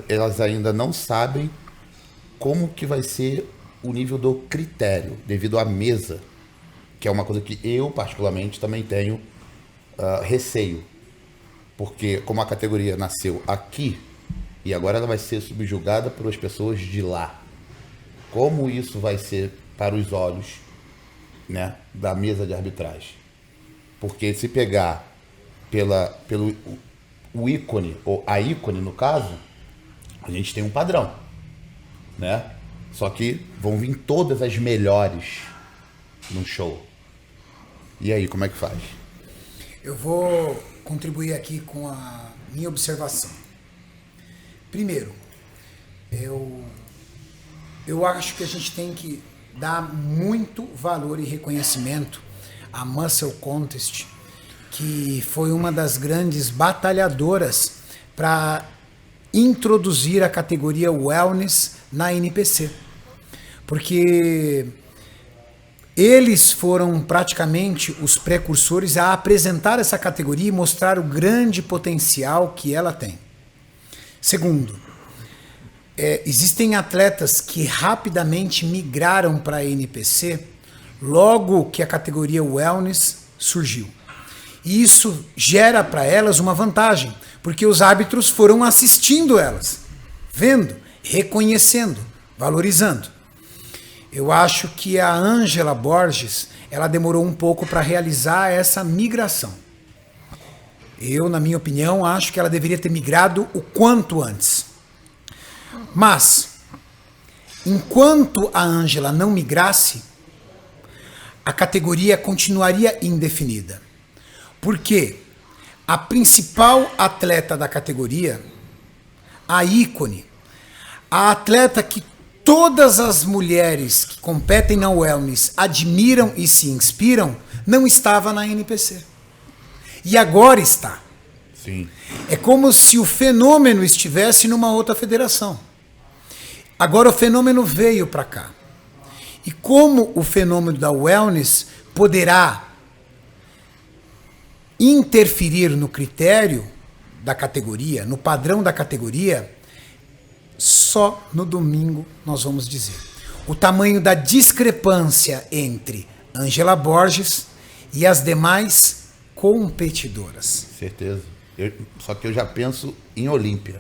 elas ainda não sabem como que vai ser o nível do critério, devido à mesa, que é uma coisa que eu, particularmente, também tenho receio. Porque como a categoria nasceu aqui, e agora ela vai ser subjugada por as pessoas de lá. Como isso vai ser para os olhos, né, da mesa de arbitragem? Porque se pegar pelo o ícone, ou a ícone no caso, a gente tem um padrão, né? Só que vão vir todas as melhores no show. E aí, como é que faz? Eu vou contribuir aqui com a minha observação. Primeiro, eu acho que a gente tem que dar muito valor e reconhecimento à Muscle Contest, que foi uma das grandes batalhadoras para introduzir a categoria Wellness na NPC. Porque eles foram praticamente os precursores a apresentar essa categoria e mostrar o grande potencial que ela tem. Segundo, existem atletas que rapidamente migraram para a NPC logo que a categoria Wellness surgiu. E isso gera para elas uma vantagem, porque os árbitros foram assistindo elas, vendo, reconhecendo, valorizando. Eu acho que a Ângela Borges, ela demorou um pouco para realizar essa migração. Eu, na minha opinião, acho que ela deveria ter migrado o quanto antes. Mas, enquanto a Ângela não migrasse, a categoria continuaria indefinida. Porque a principal atleta da categoria, a ícone, a atleta que todas as mulheres que competem na Wellness admiram e se inspiram, não estava na NPC. E agora está. Sim. É como se o fenômeno estivesse numa outra federação. Agora o fenômeno veio para cá. E como o fenômeno da Wellness poderá interferir no critério da categoria, no padrão da categoria, só no domingo nós vamos dizer. O tamanho da discrepância entre Ângela Borges e as demais competidoras. Certeza. Só que eu já penso em Olímpia.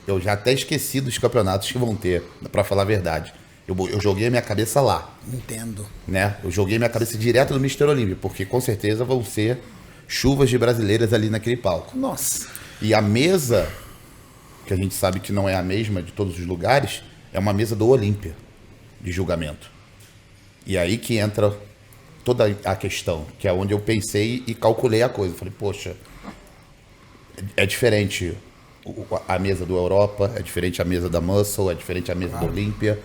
Eu já até esqueci dos campeonatos que vão ter, para falar a verdade. Eu joguei a minha cabeça lá. Entendo. Né? Eu joguei minha cabeça direto no Mr. Olímpia, porque com certeza vão ser chuvas de brasileiras ali naquele palco. Nossa. E a mesa, que a gente sabe que não é a mesma de todos os lugares, é uma mesa do Olímpia, de julgamento. E aí que entra toda a questão, que é onde eu pensei e calculei a coisa. Falei, poxa, é diferente a mesa do Europa, é diferente a mesa da Muscle, é diferente a mesa do Olímpia.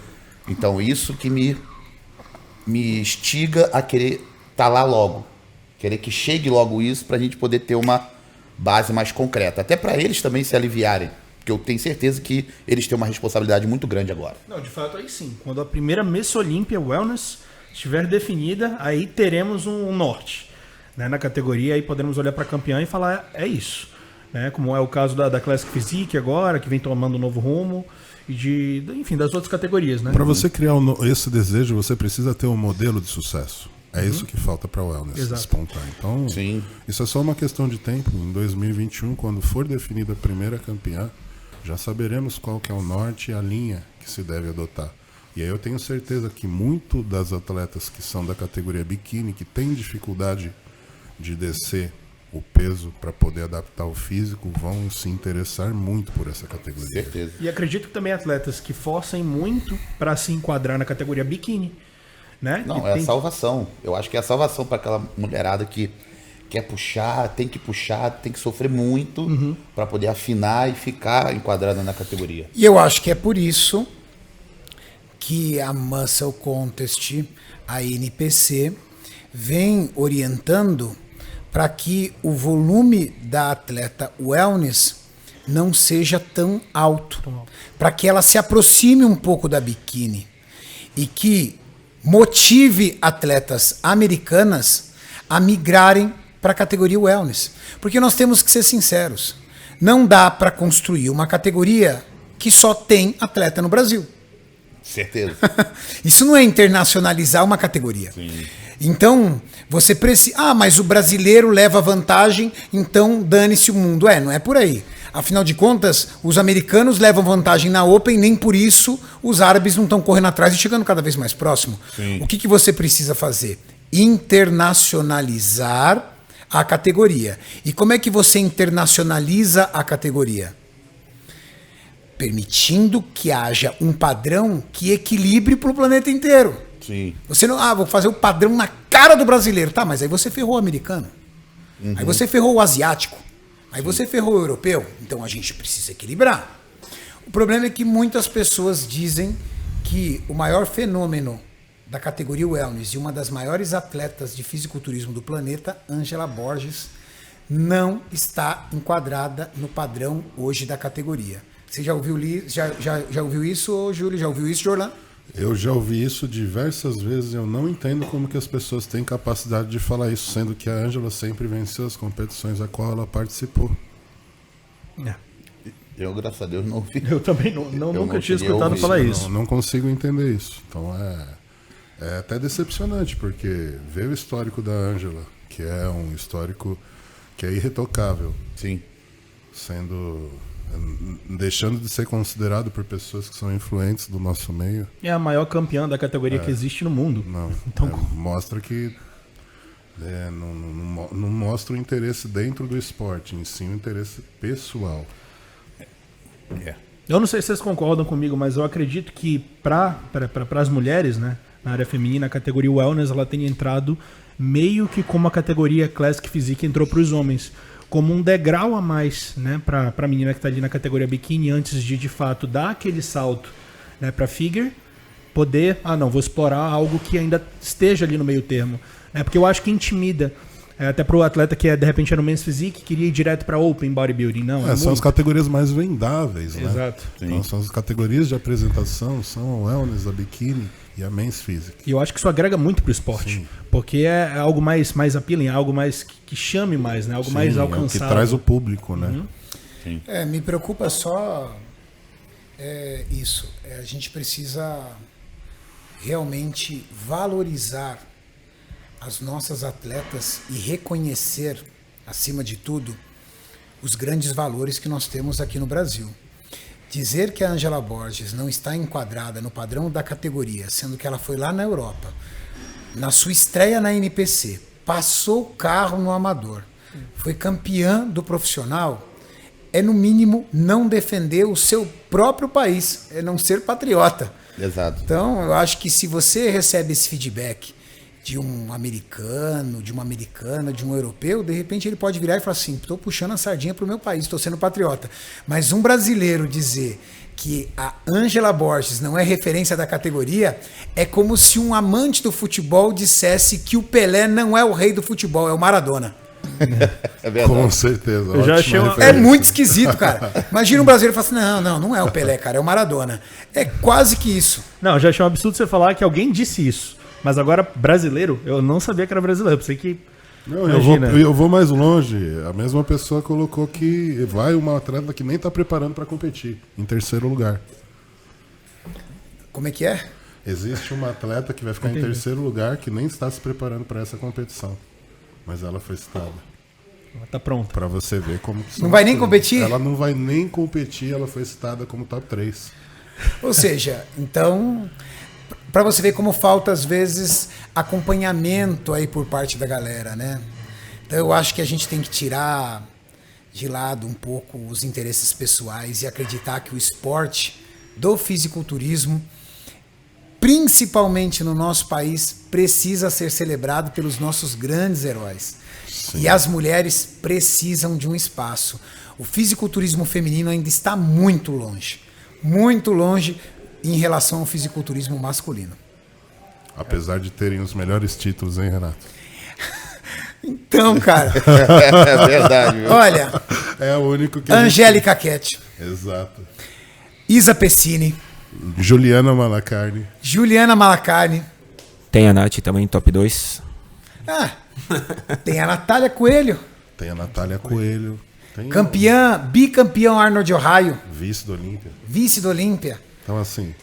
Então isso que me instiga a querer estar lá logo. Querer que chegue logo isso pra gente poder ter uma base mais concreta. Até para eles também se aliviarem. Porque eu tenho certeza que eles têm uma responsabilidade muito grande agora. Não, de fato aí sim. Quando a primeira Miss Olímpia Wellness estiver definida, aí teremos um norte, né, na categoria. Aí podemos olhar para a campeã e falar, é isso. Né, como é o caso da Classic Physique agora, que vem tomando um novo rumo. E enfim, das outras categorias. Né? Para você criar esse desejo, você precisa ter um modelo de sucesso. É isso que falta para a Wellness despontar. Então, sim, isso é só uma questão de tempo. Em 2021, quando for definida a primeira campeã, já saberemos qual que é o norte e a linha que se deve adotar. E aí eu tenho certeza que muito das atletas que são da categoria biquíni, que têm dificuldade de descer o peso para poder adaptar o físico, vão se interessar muito por essa categoria. certeza. E acredito que também atletas que forcem muito para se enquadrar na categoria biquíni. Né? Não, é a salvação. Eu acho que é a salvação para aquela mulherada que quer puxar, tem que sofrer muito para poder afinar e ficar enquadrada na categoria. E eu acho que é por isso que a Muscle Contest, a NPC, vem orientando para que o volume da atleta Wellness não seja tão alto, para que ela se aproxime um pouco da biquíni e que motive atletas americanas a migrarem para a categoria Wellness. Porque nós temos que ser sinceros, Não dá para construir uma categoria que só tem atleta no Brasil. Certeza. Isso não é internacionalizar uma categoria. Sim. Então, você precisa... Ah, mas o brasileiro leva vantagem, então dane-se o mundo. Não é por aí. Afinal de contas, os americanos levam vantagem na Open, nem por isso os árabes não estão correndo atrás e chegando cada vez mais próximo. Sim. O que você precisa fazer? Internacionalizar a categoria. E como é que você internacionaliza a categoria? Permitindo que haja um padrão que equilibre para o planeta inteiro. Sim. Você não, vou fazer o padrão na cara do brasileiro. Tá, mas aí você ferrou o americano. Aí você ferrou o asiático. Aí você ferrou o europeu. Então a gente precisa equilibrar. O problema é que muitas pessoas dizem que o maior fenômeno da categoria wellness e uma das maiores atletas de fisiculturismo do planeta, Angela Borges, não está enquadrada no padrão hoje da categoria. Você já ouviu isso, Júlio? Já ouviu isso, Jorlan? Eu já ouvi isso diversas vezes. Eu não entendo como que as pessoas têm capacidade de falar isso, sendo que a Ângela sempre venceu as competições a qual ela participou. Eu, graças a Deus, não ouvi. Eu também nunca tinha escutado falar isso. Não consigo entender isso. Então é até decepcionante, porque ver o histórico da Ângela, que é um histórico que é irretocável, Sim. deixando de ser considerado por pessoas que são influentes do nosso meio. É a maior campeã da categoria que existe no mundo. Não, Então, mostra que não mostra o interesse dentro do esporte, em sim o interesse pessoal. eu não sei se vocês concordam comigo, mas eu acredito que para as mulheres, né, na área feminina, a categoria wellness ela tem entrado meio que como a categoria Classic Physique entrou para os homens, como um degrau a mais, né, para a menina que está ali na categoria biquíni, antes de fato dar aquele salto, né, para figure, poder, vou explorar algo que ainda esteja ali no meio termo, né, porque eu acho que intimida, até para o atleta que de repente era no Men's Physique, queria ir direto para Open Bodybuilding, não. São as categorias mais vendáveis, né? Exato. Então são as categorias de apresentação, são a wellness, a biquíni e a Men's Physique. E eu acho que isso agrega muito pro esporte. Sim. Porque é algo mais appealing, algo mais que chame mais, né? Algo mais alcançável. Que traz o público, né? Me preocupa só isso. A gente precisa realmente valorizar as nossas atletas e reconhecer, acima de tudo, os grandes valores que nós temos aqui no Brasil. Dizer que a Angela Borges não está enquadrada no padrão da categoria, sendo que ela foi lá na Europa, na sua estreia na NPC, passou o carro no amador, foi campeã do profissional, é no mínimo não defender o seu próprio país, é não ser patriota. Exato. Então, eu acho que se você recebe esse feedback de um americano, de uma americana, de um europeu, de repente ele pode virar e falar assim, estou puxando a sardinha para o meu país, estou sendo patriota. Mas um brasileiro dizer que a Angela Borges não é referência da categoria é como se um amante do futebol dissesse que o Pelé não é o rei do futebol, é o Maradona. É verdade. Com certeza. Eu já achei É muito esquisito, cara. Imagina um brasileiro falar assim, não é o Pelé, cara, é o Maradona. É quase que isso. Não, eu já achei um absurdo você falar que alguém disse isso. Mas agora, brasileiro, eu não sabia que era brasileiro. Pensei que... Não, eu vou mais longe. A mesma pessoa colocou que vai uma atleta que nem está preparando para competir, em terceiro lugar. Como é que é? Existe uma atleta que vai ficar em terceiro lugar que nem está se preparando para essa competição. Mas ela foi citada. Tá pronto. Para você ver como... Não vai nem competir? Ela não vai nem competir, ela foi citada como top 3. Ou seja, então... Para você ver como falta, às vezes, acompanhamento aí por parte da galera, né? Então eu acho que a gente tem que tirar de lado um pouco os interesses pessoais e acreditar que o esporte do fisiculturismo, principalmente no nosso país, precisa ser celebrado pelos nossos grandes heróis. Sim. E as mulheres precisam de um espaço. O fisiculturismo feminino ainda está muito longe em relação ao fisiculturismo masculino. Apesar de terem os melhores títulos, hein, Renato? Então, cara... É verdade, viu? Olha... É o único que... Angélica Ketty. Exato. Isa Pessini. Juliana Malacarne. Juliana Malacarne. Tem a Nath também, top 2. Tem a Natália Coelho. Tem a Natália Coelho. Bicampeão Arnold Ohio, Vice do Olímpia. vice do Olímpia. Então, assim.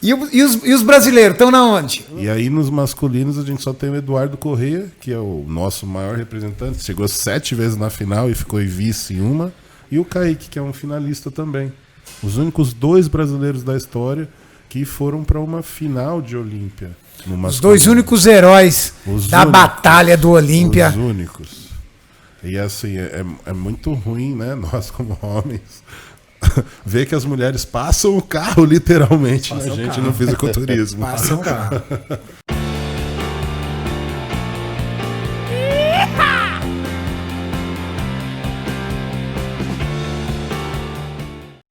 E os brasileiros estão na onde? E aí, nos masculinos, a gente só tem o Eduardo Corrêa, que é o nosso maior representante. Chegou 7 vezes na final e ficou vice em uma. E o Kaique, que é um finalista também. Os únicos 2 brasileiros da história que foram para uma final de Olímpia. Os 2 únicos heróis da batalha do Olímpia. Os únicos. E assim, é muito ruim, né? Nós, como homens, ver que as mulheres passam o carro, literalmente, na gente no fisiculturismo. Passam o carro.